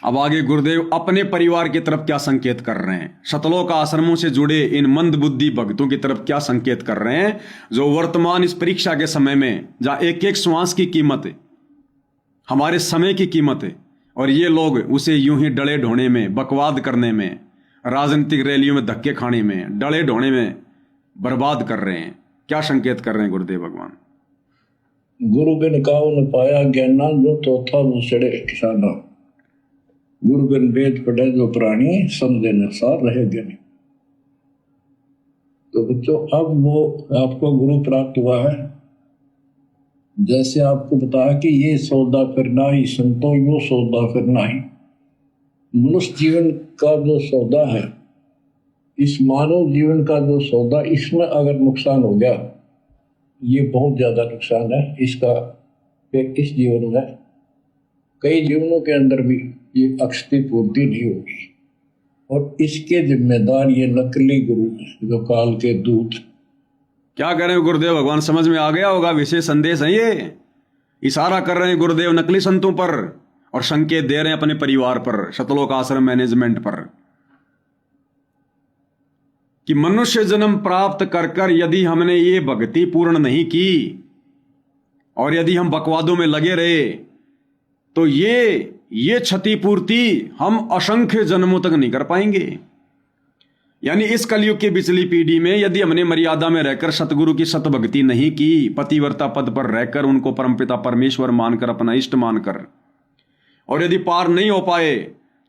अब आगे गुरुदेव अपने परिवार की तरफ क्या संकेत कर रहे हैं, शतलोक आश्रमों से जुड़े इन मंदबुद्धि भक्तों की तरफ क्या संकेत कर रहे हैं, जो वर्तमान इस परीक्षा के समय में जहां एक एक श्वास की कीमत है, हमारे समय की कीमत है, और ये लोग उसे यूं ही डले ढोने में, बकवाद करने में, राजनीतिक रैलियों में धक्के खाने में, डले ढोने में बर्बाद कर रहे हैं। क्या संकेत कर रहे हैं गुरुदेव भगवान? गुरु बिन काहु न पाया ज्ञाना, जो तोथा वो चढ़े किसाना। गुरु बिन वेद पढ़े जो प्राणी, समझे न सार रहे ज्ञानी। तो बच्चों, अब वो आपको गुरु प्राप्त हुआ है। जैसे आपको बताया कि ये सौदा फिरना ही संतो, यो सौदा फिरना ही। मनुष्य जीवन का जो सौदा है, इस मानव जीवन का जो सौदा, इसमें अगर नुकसान हो गया, ये बहुत ज्यादा नुकसान है इसका। फिर इस जीवन में कई जीवनों के अंदर भी ये अक्षति पूर्ति नहीं होगी, और इसके जिम्मेदार ये नकली गुरु जो काल के दूत। क्या करें गुरुदेव भगवान, समझ में आ गया होगा विशेष संदेश है ये। इशारा कर रहे हैं गुरुदेव नकली संतों पर, और संकेत दे रहे हैं अपने परिवार पर, शतलोक आश्रम मैनेजमेंट पर, कि मनुष्य जन्म प्राप्त कर कर यदि हमने ये भक्ति पूर्ण नहीं की, और यदि हम बकवादों में लगे रहे, तो ये क्षतिपूर्ति हम असंख्य जन्मों तक नहीं कर पाएंगे। यानी इस कलयुग की पिछली पीढ़ी में यदि हमने मर्यादा में रहकर सतगुरु की सतभक्ति नहीं की, पतिव्रता पद पर रहकर उनको परमपिता परमेश्वर मानकर, अपना इष्ट मानकर, और यदि पार नहीं हो पाए,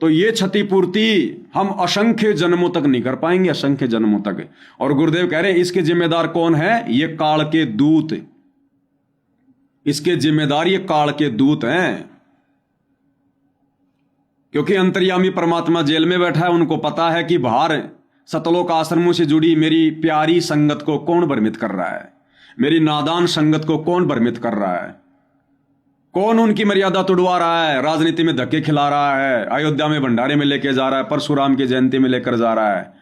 तो ये क्षतिपूर्ति हम असंख्य जन्मों तक नहीं कर पाएंगे, असंख्य जन्मों तक। और गुरुदेव कह रहे हैं इसके जिम्मेदार कौन है? ये काल के दूत। इसके जिम्मेदार ये काल के दूत हैं, क्योंकि अंतर्यामी परमात्मा जेल में बैठा है। उनको पता है कि बाहर सतलोक आश्रमों से जुड़ी मेरी प्यारी संगत को कौन भ्रमित कर रहा है, मेरी नादान संगत को कौन भ्रमित कर रहा है, कौन उनकी मर्यादा तुड़वा रहा है, राजनीति में धक्के खिला रहा है, अयोध्या में भंडारे में लेके जा रहा है, परशुराम की जयंती में लेकर जा रहा है,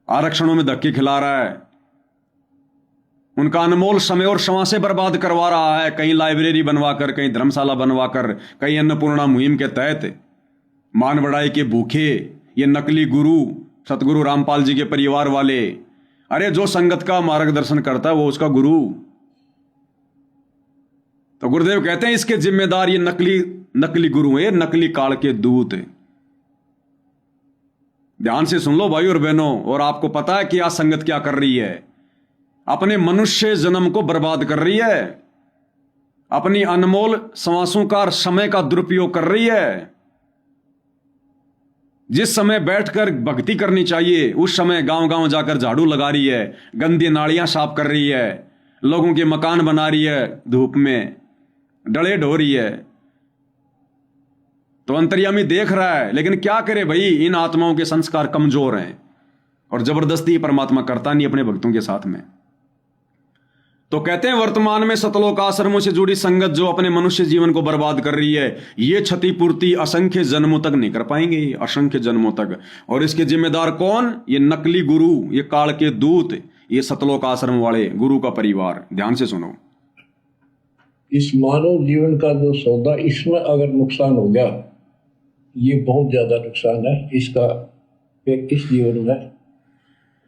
आरक्षणों में धक्के खिला रहा है, उनका अनमोल समय और श्वासें बर्बाद करवा रहा है, कहीं लाइब्रेरी बनवाकर, कहीं धर्मशाला बनवाकर, कहीं अन्नपूर्णा मुहिम के तहत मान बढ़ाई के भूखे ये नकली गुरु सतगुरु रामपाल जी के परिवार वाले। अरे जो संगत का मार्गदर्शन करता है वो उसका गुरु। तो गुरुदेव कहते हैं इसके जिम्मेदार ये नकली गुरु है, नकली काल के दूत। ध्यान से सुन लो भाई और बहनों। और आपको पता है कि आज संगत क्या कर रही है? अपने मनुष्य जन्म को बर्बाद कर रही है, अपनी अनमोल श्वासों का समय का दुरुपयोग कर रही है। जिस समय बैठकर भक्ति करनी चाहिए उस समय गांव गांव जाकर झाड़ू लगा रही है, गंदी नालियां साफ कर रही है, लोगों के मकान बना रही है, धूप में डले ढो रही है। तो अंतर्यामी देख रहा है, लेकिन क्या करे भाई, इन आत्माओं के संस्कार कमजोर हैं और जबरदस्ती परमात्मा करता नहीं अपने भक्तों के साथ में। तो कहते हैं वर्तमान में सतलोक आश्रमों से जुड़ी संगत जो अपने मनुष्य जीवन को बर्बाद कर रही है, ये क्षतिपूर्ति असंख्य जन्मों तक नहीं कर पाएंगे, असंख्य जन्मों तक। और इसके जिम्मेदार कौन? ये नकली गुरु, ये काल के दूत, ये सतलोक आश्रम वाले गुरु का परिवार। ध्यान से सुनो। इस मानव जीवन का जो सौदा, इसमें अगर नुकसान हो गया, ये बहुत ज्यादा नुकसान है इसका। फिर इस जीवन में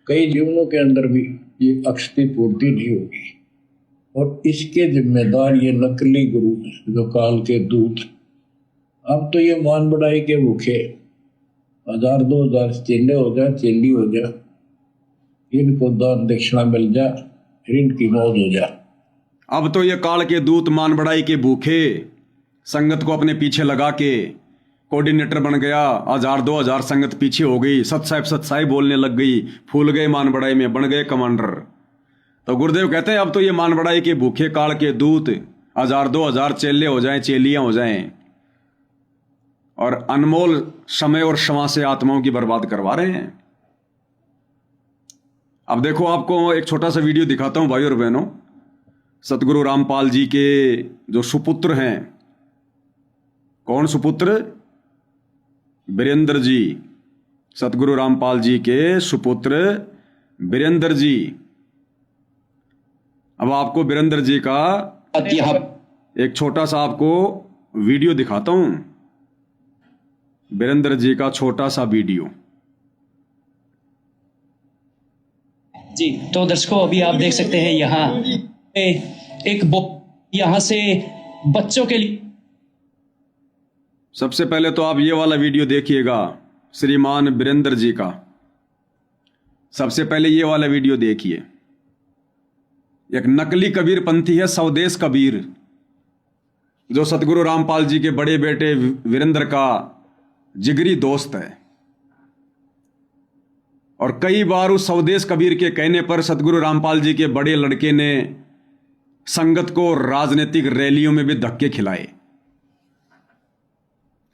कई जीवनों के अंदर भी ये अक्षति पूर्ति नहीं होगी, और इसके जिम्मेदार ये नकली गुरु जो काल के दूत। अब तो ये मान बढ़ाई के भूखे 1000 2000 चेले हो जाए, चेली हो जाए, इनको दान दक्षिणा मिल जाए, फिर इनकी मौज हो जाए। अब तो ये काल के दूत मान बढ़ाई के भूखे संगत को अपने पीछे लगा के कोऑर्डिनेटर बन गया, 1000 2000 संगत पीछे हो गई, सत्साई बोलने लग गई, फूल गए मान बढ़ाई में, बन गए कमांडर। तो गुरुदेव कहते हैं अब तो ये मान बढ़ाई के भूखे काल के दूत 1000 2000 चेले हो जाएं, चेलियां हो जाएं, और अनमोल समय और श्वासें आत्माओं की बर्बाद करवा रहे हैं। अब देखो, आपको एक छोटा सा वीडियो दिखाता हूं भाई और बहनों। सतगुरु रामपाल जी के जो सुपुत्र हैं, कौन सुपुत्र? वीरेंद्र जी, सतगुरु रामपाल जी के सुपुत्र वीरेंद्र जी। अब आपको वीरेंद्र जी का एक छोटा सा आपको वीडियो दिखाता हूं। वीरेंद्र जी का छोटा सा वीडियो। जी तो दर्शकों, अभी आप देख सकते हैं यहाँ एक यहाँ से बच्चों के लिए। सबसे पहले तो आप ये वाला वीडियो देखिएगा श्रीमान वीरेंद्र जी का। सबसे पहले ये वाला वीडियो देखिए। एक नकली कबीर पंथी है स्वदेश कबीर, जो सतगुरु रामपाल जी के बड़े बेटे वीरेंद्र का जिगरी दोस्त है। और कई बार उस स्वदेश कबीर के कहने पर सतगुरु रामपाल जी के बड़े लड़के ने संगत को राजनीतिक रैलियों में भी धक्के खिलाए।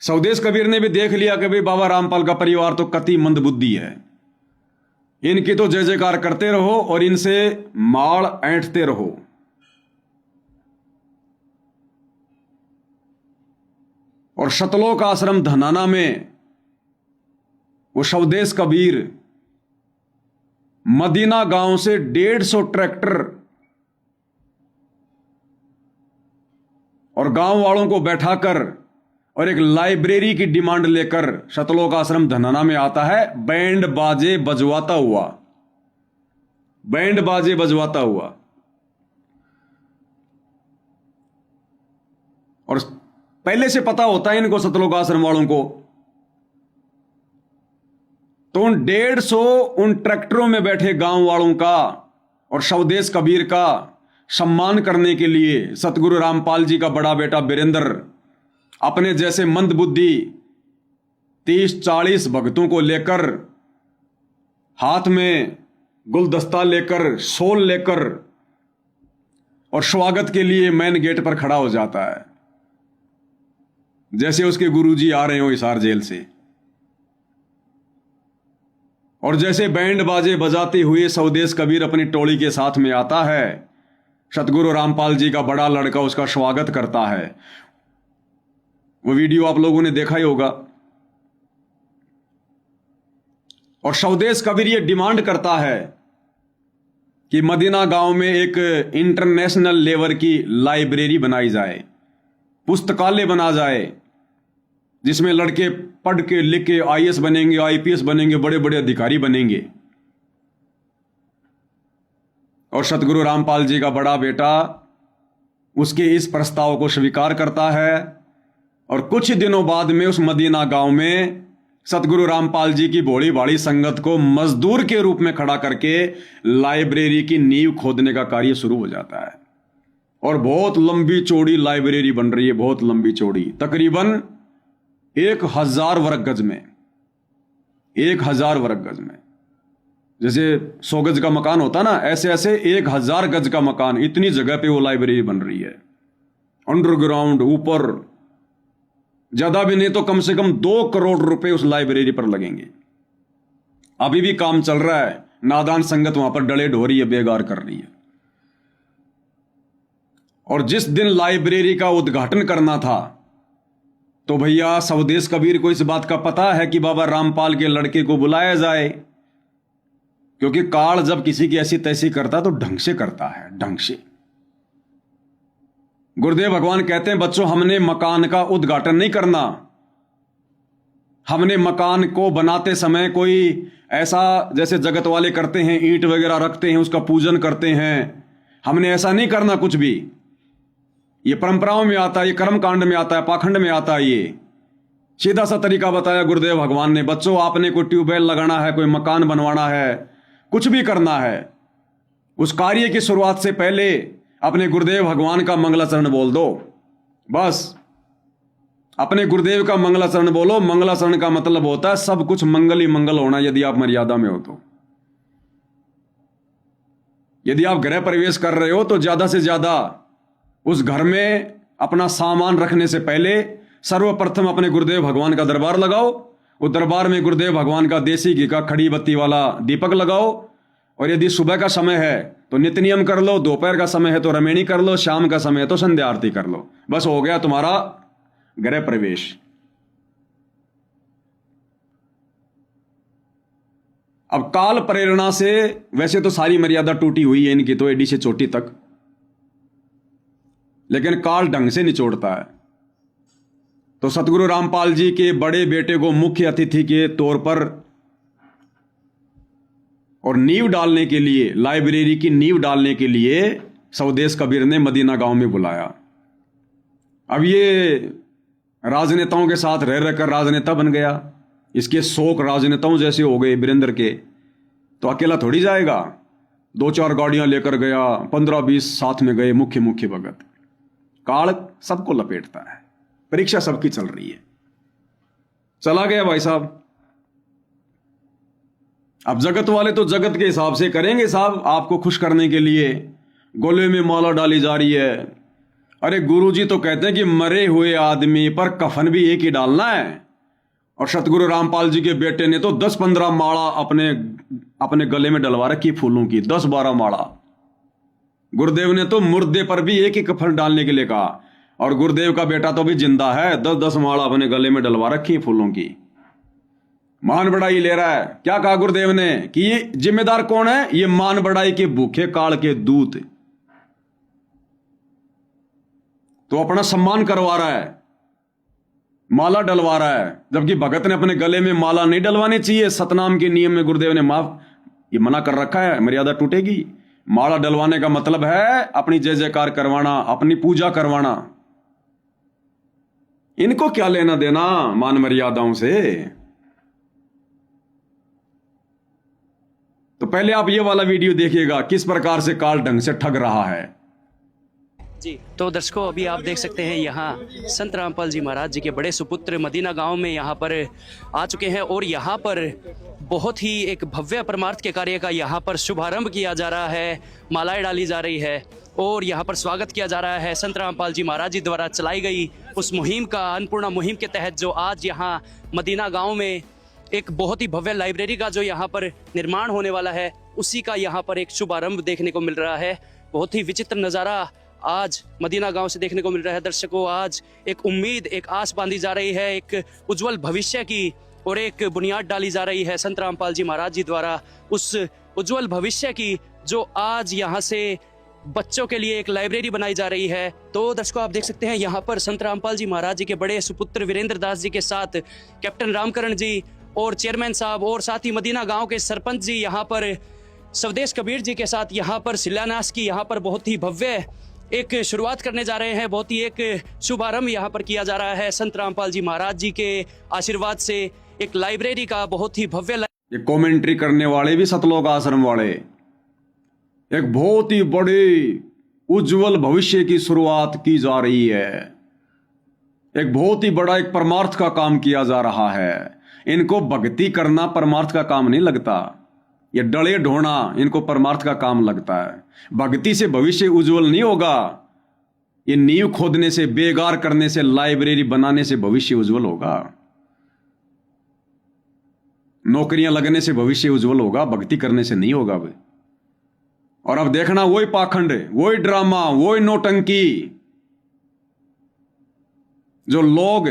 स्वदेश कबीर ने भी देख लिया कि भाई बाबा रामपाल का परिवार तो कति मंदबुद्धि है, इनकी तो जय जयकार करते रहो और इनसे माड़ ऐंठते रहो। और शतलोक आश्रम धनाना में वो स्वदेश कबीर मदीना गांव से 150 ट्रैक्टर और गांव वालों को बैठाकर और एक लाइब्रेरी की डिमांड लेकर शतलोक आश्रम धनाना में आता है, बैंड बाजे बजवाता हुआ, बैंड बाजे बजवाता हुआ। और पहले से पता होता है इनको सतलोक आश्रम वालों को, तो उन 150 उन ट्रैक्टरों में बैठे गांव वालों का और स्वदेश कबीर का सम्मान करने के लिए सतगुरु रामपाल जी का बड़ा बेटा वीरेंद्र अपने जैसे मंदबुद्धि 30-40 भक्तों को लेकर, हाथ में गुलदस्ता लेकर, शॉल लेकर और स्वागत के लिए मेन गेट पर खड़ा हो जाता है, जैसे उसके गुरुजी आ रहे हो हिसार जेल से। और जैसे बैंड बाजे बजाते हुए स्वदेश कबीर अपनी टोली के साथ में आता है, सतगुरु रामपाल जी का बड़ा लड़का उसका स्वागत करता है। वो वीडियो आप लोगों ने देखा ही होगा। और स्वदेश कबीर ये डिमांड करता है कि मदीना गांव में एक इंटरनेशनल लेवल की लाइब्रेरी बनाई जाए, पुस्तकालय बना जाए, जिसमें लड़के पढ़ के लिख के आईएएस बनेंगे, आईपीएस बनेंगे, बड़े बड़े अधिकारी बनेंगे। और सतगुरु रामपाल जी का बड़ा बेटा उसके इस प्रस्ताव को स्वीकार करता है। और कुछ दिनों बाद में उस मदीना गांव में सतगुरु रामपाल जी की भोली भाली संगत को मजदूर के रूप में खड़ा करके लाइब्रेरी की नींव खोदने का कार्य शुरू हो जाता है। और बहुत लंबी चौड़ी लाइब्रेरी बन रही है, बहुत लंबी चौड़ी, तकरीबन 1000 वर्ग गज में, 1000 वर्ग गज में। जैसे 100 गज का मकान होता ना, ऐसे ऐसे 1000 गज का मकान, इतनी जगह पे वो लाइब्रेरी बन रही है। अंडरग्राउंड, ऊपर, ज्यादा भी नहीं तो कम से कम 2 करोड़ रुपए उस लाइब्रेरी पर लगेंगे। अभी भी काम चल रहा है, नादान संगत वहां पर डले ढोरी है, बेगार कर रही है। और जिस दिन लाइब्रेरी का उद्घाटन करना था, तो भैया स्वदेश कबीर को इस बात का पता है कि बाबा रामपाल के लड़के को बुलाया जाए, क्योंकि काल जब किसी की ऐसी तैसी करता तो ढंग से करता है, ढंग से। गुरुदेव भगवान कहते हैं, बच्चों हमने मकान का उद्घाटन नहीं करना, हमने मकान को बनाते समय कोई ऐसा जैसे जगत वाले करते हैं, ईंट वगैरह रखते हैं, उसका पूजन करते हैं, हमने ऐसा नहीं करना कुछ भी। ये परंपराओं में आता है, ये कर्मकांड में आता है, पाखंड में आता है। ये सीधा सा तरीका बताया गुरुदेव भगवान ने, बच्चों आपने कोई ट्यूबवेल लगाना है, कोई मकान बनवाना है, कुछ भी करना है, उस कार्य की शुरुआत से पहले अपने गुरुदेव भगवान का मंगलाचरण बोल दो। बस अपने गुरुदेव का मंगलाचरण बोलो। मंगलाचरण का मतलब होता है सब कुछ मंगल ही मंगल होना, यदि आप मर्यादा में हो तो। यदि आप गृह प्रवेश कर रहे हो तो ज्यादा से ज्यादा उस घर में अपना सामान रखने से पहले सर्वप्रथम अपने गुरुदेव भगवान का दरबार लगाओ। उस दरबार में गुरुदेव भगवान का देसी घी का खड़ी बत्ती वाला दीपक लगाओ। और यदि सुबह का समय है तो नित्य नियम कर लो, दोपहर का समय है तो रमेणी कर लो, शाम का समय है तो संध्या आरती कर लो। बस हो गया तुम्हारा गृह प्रवेश। अब काल प्रेरणा से वैसे तो सारी मर्यादा टूटी हुई है इनकी तो, एडी से चोटी तक, लेकिन काल ढंग से निचोड़ता है। तो सतगुरु रामपाल जी के बड़े बेटे को मुख्य अतिथि के तौर पर और नींव डालने के लिए, लाइब्रेरी की नींव डालने के लिए स्वदेश कबीर ने मदीना गांव में बुलाया। अब ये राजनेताओं के साथ रह रहकर राजनेता बन गया, इसके शौक राजनेताओं जैसे हो गए वीरेंद्र के। तो अकेला थोड़ी जाएगा, 2-4 गाड़ियां लेकर गया, 15-20 साथ में गए मुख्य मुख्य भगत। काल सबको लपेटता है, परीक्षा सबकी चल रही है। चला गया भाई साहब। अब जगत वाले तो जगत के हिसाब से करेंगे साहब, आपको खुश करने के लिए गोले में माला डाली जा रही है। अरे गुरुजी तो कहते हैं कि मरे हुए आदमी पर कफन भी एक ही डालना है। और सतगुरु रामपाल जी के बेटे ने तो 10-15 माला अपने गले में डलवा रखी फूलों की, 10-12 माला। गुरुदेव ने तो मुर्दे पर भी एक ही कफन डालने के लिए कहा, और गुरुदेव का बेटा तो भी जिंदा है, 10-10 माला अपने गले में डलवा रखी फूलों की। मान बढ़ाई ले रहा है। क्या कहा गुरुदेव ने कि ये जिम्मेदार कौन है? ये मान बढ़ाई के भूखे काल के दूत। तो अपना सम्मान करवा रहा है, माला डलवा रहा है, जबकि भगत ने अपने गले में माला नहीं डलवानी चाहिए। सतनाम के नियम में गुरुदेव ने ये मना कर रखा है, मर्यादा टूटेगी। माला डलवाने का मतलब है अपनी जय जयकार करवाना, अपनी पूजा करवाना। इनको क्या लेना देना मान मर्यादाओं से? तो पहले आप ये वाला वीडियो देखिएगा, किस प्रकार से काल ढंग से ठग रहा है। जी तो दर्शकों, अभी आप देख सकते हैं यहाँ संत रामपाल जी महाराज जी के बड़े सुपुत्र मदीना गांव में यहाँ पर आ चुके हैं, और यहाँ पर बहुत ही एक भव्य परमार्थ के कार्य का यहाँ पर शुभारंभ किया जा रहा है। मालाएं डाली जा रही है और यहाँ पर स्वागत किया जा रहा है संत रामपाल जी महाराज जी द्वारा चलाई गई उस मुहिम का, अन्नपूर्णा मुहिम के तहत, जो आज यहाँ मदीना गाँव में एक बहुत ही भव्य लाइब्रेरी का जो यहाँ पर निर्माण होने वाला है, उसी का यहाँ पर एक शुभारंभ देखने को मिल रहा है। बहुत ही विचित्र नज़ारा आज मदीना गांव से देखने को मिल रहा है। दर्शकों, आज एक उम्मीद, एक आस बांधी जा रही है, एक उज्जवल भविष्य की, और एक बुनियाद डाली जा रही है संत रामपाल जी महाराज जी द्वारा उस उज्जवल भविष्य की, जो आज यहाँ से बच्चों के लिए एक लाइब्रेरी बनाई जा रही है। तो दर्शकों, आप देख सकते हैं यहाँ पर संत रामपाल जी महाराज जी के बड़े सुपुत्र वीरेंद्र दास जी के साथ कैप्टन रामकरण जी और चेयरमैन साहब, और साथ ही मदीना गांव के सरपंच जी यहाँ पर स्वदेश कबीर जी के साथ यहाँ पर शिलान्यास की, यहाँ पर बहुत ही भव्य एक शुरुआत करने जा रहे हैं। बहुत ही एक शुभारंभ यहाँ पर किया जा रहा है संत रामपाल जी महाराज जी के आशीर्वाद से एक लाइब्रेरी का, बहुत ही भव्य। ये कमेंट्री करने वाले भी सतलोक आश्रम वाले, एक बहुत ही बड़ी उज्जवल भविष्य की शुरुआत की जा रही है। एक बहुत ही बड़ा एक परमार्थ का काम किया जा रहा है। इनको भक्ति करना परमार्थ का काम नहीं लगता, ये डले ढोना इनको परमार्थ का काम लगता है। भक्ति से भविष्य उज्जवल नहीं होगा, ये नींव खोदने से, बेगार करने से, लाइब्रेरी बनाने से भविष्य उज्जवल होगा। नौकरियां लगने से भविष्य उज्जवल होगा, भक्ति करने से नहीं होगा भाई। और अब देखना वही पाखंड, वही ड्रामा, वही नौटंकी जो लोग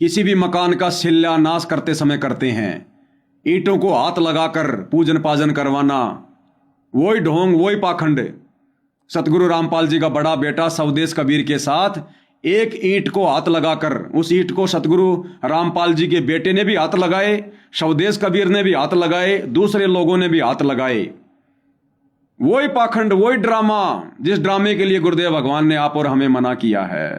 किसी भी मकान का शिलान्यास करते समय करते हैं, ईंटों को हाथ लगाकर पूजन पाजन करवाना, वही ढोंग, वही पाखंड। सतगुरु रामपाल जी का बड़ा बेटा स्वदेश कबीर के साथ एक ईंट को हाथ लगाकर, उस ईंट को सतगुरु रामपाल जी के बेटे ने भी हाथ लगाए, स्वदेश कबीर ने भी हाथ लगाए, दूसरे लोगों ने भी हाथ लगाए। वही पाखंड, वही ड्रामा, जिस ड्रामे के लिए गुरुदेव भगवान ने आप और हमें मना किया है।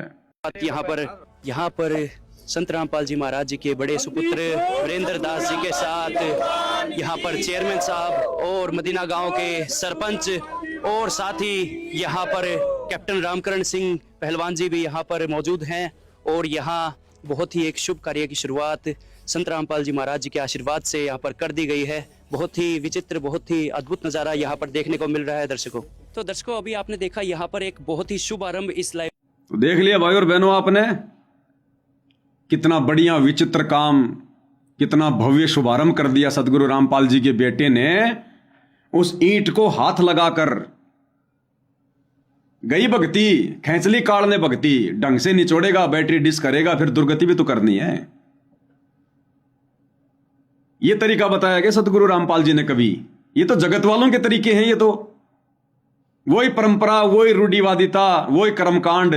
यहाँ पर संत रामपाल जी महाराज जी के बड़े सुपुत्र वीरेंद्र दास जी के साथ यहाँ पर चेयरमैन साहब और मदीना गांव के सरपंच, और साथ ही यहाँ पर कैप्टन रामकरण सिंह पहलवान जी भी यहाँ पर मौजूद हैं। और यहाँ बहुत ही एक शुभ कार्य की शुरुआत संत रामपाल जी महाराज जी के आशीर्वाद से यहाँ पर कर दी गई है। बहुत ही विचित्र, बहुत ही अद्भुत नज़ारा यहाँ पर देखने को मिल रहा है दर्शकों। तो दर्शकों, अभी आपने देखा यहाँ पर एक बहुत ही शुभ आरंभ इस लाइव। तो देख लिया भाई और बहनों, आपने कितना बढ़िया विचित्र काम, कितना भव्य शुभारंभ कर दिया सदगुरु रामपाल जी के बेटे ने। उस ईंट को हाथ लगाकर गई भक्ति, खेचली काल ने भक्ति, ढंग से निचोड़ेगा, बैटरी डिस करेगा, फिर दुर्गति भी तो करनी है। ये तरीका बताया गया सदगुरु रामपाल जी ने कभी। ये तो जगत वालों के तरीके हैं, ये तो वही परंपरा, वही रूढ़िवादिता, वही कर्मकांड,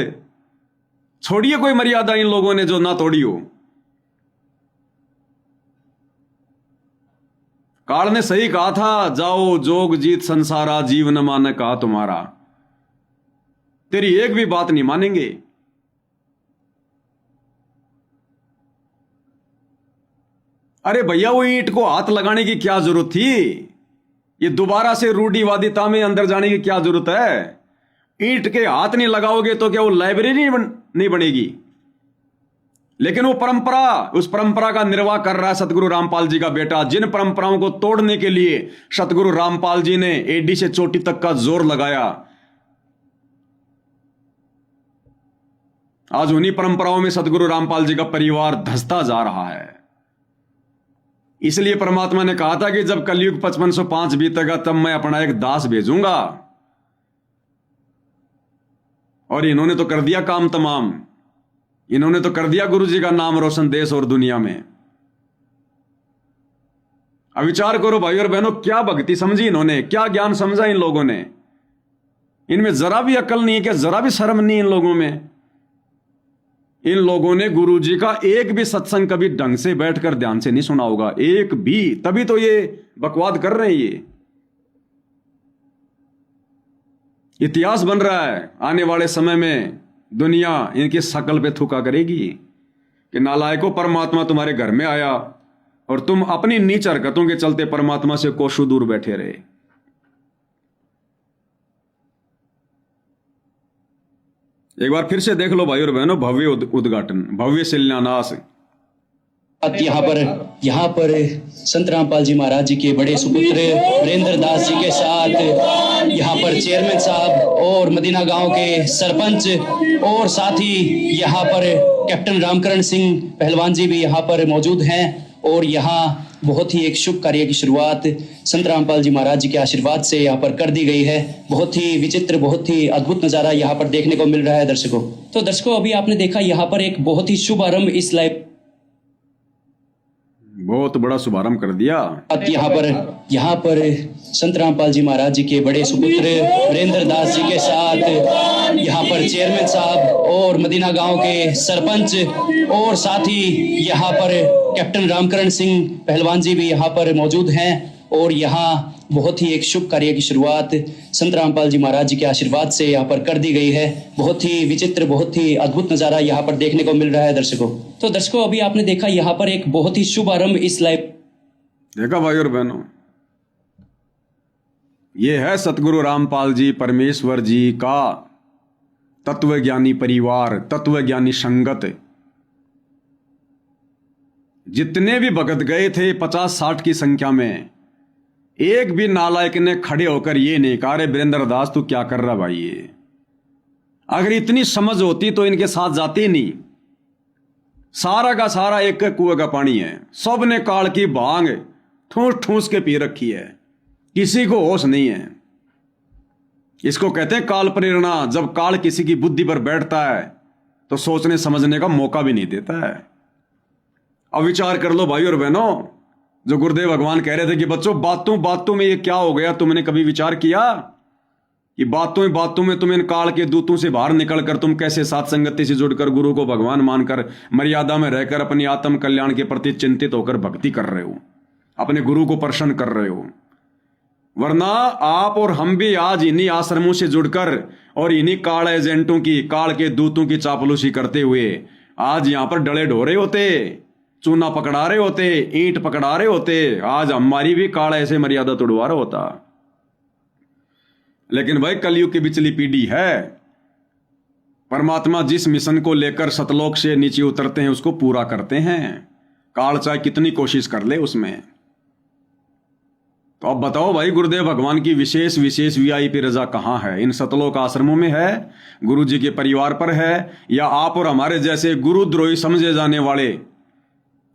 छोड़िए कोई मर्यादा इन लोगों ने जो ना तोड़ी हो। काल ने सही कहा था, जाओ जोग जीत संसारा, जीव न मान कहा तुम्हारा। तेरी एक भी बात नहीं मानेंगे। अरे भैया, वो ईंट को हाथ लगाने की क्या जरूरत थी? ये दोबारा से रूढ़िवादिता में अंदर जाने की क्या जरूरत है? ईंट के हाथ नहीं लगाओगे तो क्या वो लाइब्रेरी नहीं बनेगी? लेकिन वो परंपरा, उस परंपरा का निर्वाह कर रहा है सतगुरु रामपाल जी का बेटा। जिन परंपराओं को तोड़ने के लिए सतगुरु रामपाल जी ने एडी से चोटी तक का जोर लगाया, आज उन्हीं परंपराओं में सतगुरु रामपाल जी का परिवार धंसता जा रहा है। इसलिए परमात्मा ने कहा था कि जब कलयुग 5505 बीतेगा तब मैं अपना एक दास भेजूंगा। और इन्होंने तो कर दिया काम तमाम। इन्होंने तो कर दिया गुरु जी का नाम रोशन देश और दुनिया में। अब विचार करो भाई और बहनों, क्या भक्ति समझी इन्होंने, क्या ज्ञान समझा इन लोगों ने। इनमें जरा भी अकल नहीं है, क्या जरा भी शर्म नहीं इन लोगों में। इन लोगों ने गुरु जी का एक भी सत्संग कभी ढंग से बैठकर ध्यान से नहीं सुना होगा, एक भी। तभी तो ये बकवाद कर रहे हैं। ये इतिहास बन रहा है। आने वाले समय में दुनिया इनकी शकल पे थूका करेगी कि नालायकों, परमात्मा तुम्हारे घर में आया और तुम अपनी नीच हरकतों के चलते परमात्मा से कोसों दूर बैठे रहे। एक बार फिर से देख लो भाई और बहनों, भव्य उद्घाटन, भव्य शिलान्यास। यहाँ पर संत रामपाल जी महाराज जी के बड़े सुपुत्र वीरेंद्र दास जी के साथ यहाँ पर चेयरमैन साहब और मदीना गांव के सरपंच और साथ ही यहाँ पर कैप्टन रामकरण सिंह पहलवान जी भी यहाँ पर मौजूद हैं। और यहाँ बहुत ही एक शुभ कार्य की शुरुआत संत रामपाल जी महाराज जी के आशीर्वाद से यहाँ पर कर दी गई है। बहुत ही विचित्र, बहुत ही अद्भुत नज़ारा यहाँ पर देखने को मिल रहा है दर्शकों। तो दर्शकों, अभी आपने देखा यहाँ पर एक बहुत ही शुभारंभ इस लाइव, बहुत बड़ा शुभारंभ कर दिया। यहाँ पर संत रामपाल जी महाराज जी के बड़े सुपुत्र वीरेंद्र दास जी के साथ यहाँ पर चेयरमैन साहब और मदीना गांव के सरपंच और साथ ही यहाँ पर कैप्टन रामकरण सिंह पहलवान जी भी यहाँ पर मौजूद हैं। और यहाँ बहुत ही एक शुभ कार्य की शुरुआत संत रामपाल जी महाराज जी के आशीर्वाद से यहाँ पर कर दी गई है। बहुत ही विचित्र, बहुत ही अद्भुत नज़ारा यहाँ पर देखने को मिल रहा है दर्शकों। तो दर्शकों, अभी आपने देखा यहाँ पर एक बहुत ही शुभ आरंभ इस लाइव, देखा भाई और बहनों, ये है सतगुरु रामपाल जी परमेश्वर जी का तत्वज्ञानी परिवार, तत्वज्ञानी संगत। जितने भी भगत गए थे 50-60 की संख्या में, एक भी नालायक ने खड़े होकर ये नहीं कहा रे वीरेंद्र दास तू क्या कर रहा भाई। ये अगर इतनी समझ होती तो इनके साथ जाते नहीं। सारा का सारा एक कुएं का पानी है। सब ने काल की भांग ठूस ठूस के पी रखी है, किसी को होश नहीं है। इसको कहते हैं काल प्रेरणा। जब काल किसी की बुद्धि पर बैठता है तो सोचने समझने का मौका भी नहीं देता है। अब विचार कर लो भाई और बहनों, जो गुरुदेव भगवान कह रहे थे कि बच्चों बातों में ये क्या हो गया, तुमने कभी विचार किया कि बातों में तुम इन काल के दूतों से बाहर निकलकर तुम कैसे साथ संगति से जुड़कर गुरु को भगवान मानकर मर्यादा में रहकर अपनी आत्म कल्याण के प्रति चिंतित होकर भक्ति कर रहे हो, अपने गुरु को प्रसन्न कर रहे हो। वरना आप और हम भी आज इन्हीं आश्रमों से जुड़कर और इन्हीं काल एजेंटों की, काल के दूतों की चापलूसी करते हुए आज यहां पर डले ढोरे होते, चूना पकड़ा रहे होते, ईंट पकड़ा रहे होते, आज हमारी भी काल ऐसे मर्यादा तोड़वा रहा होता। लेकिन भाई कलयुग की बिचली पीढ़ी है। परमात्मा जिस मिशन को लेकर सतलोक से नीचे उतरते हैं उसको पूरा करते हैं, काल चाहे कितनी कोशिश कर ले उसमें। तो अब बताओ भाई, गुरुदेव भगवान की विशेष वीआईपी रजा कहां है? इन सतलोक आश्रमों में है, गुरु जी के परिवार पर है, या आप और हमारे जैसे गुरुद्रोही समझे जाने वाले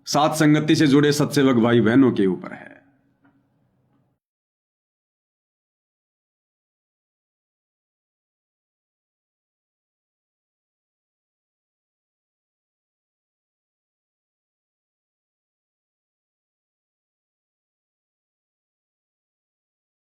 साथ संगति से जुड़े सत्सेवक भाई बहनों के ऊपर है?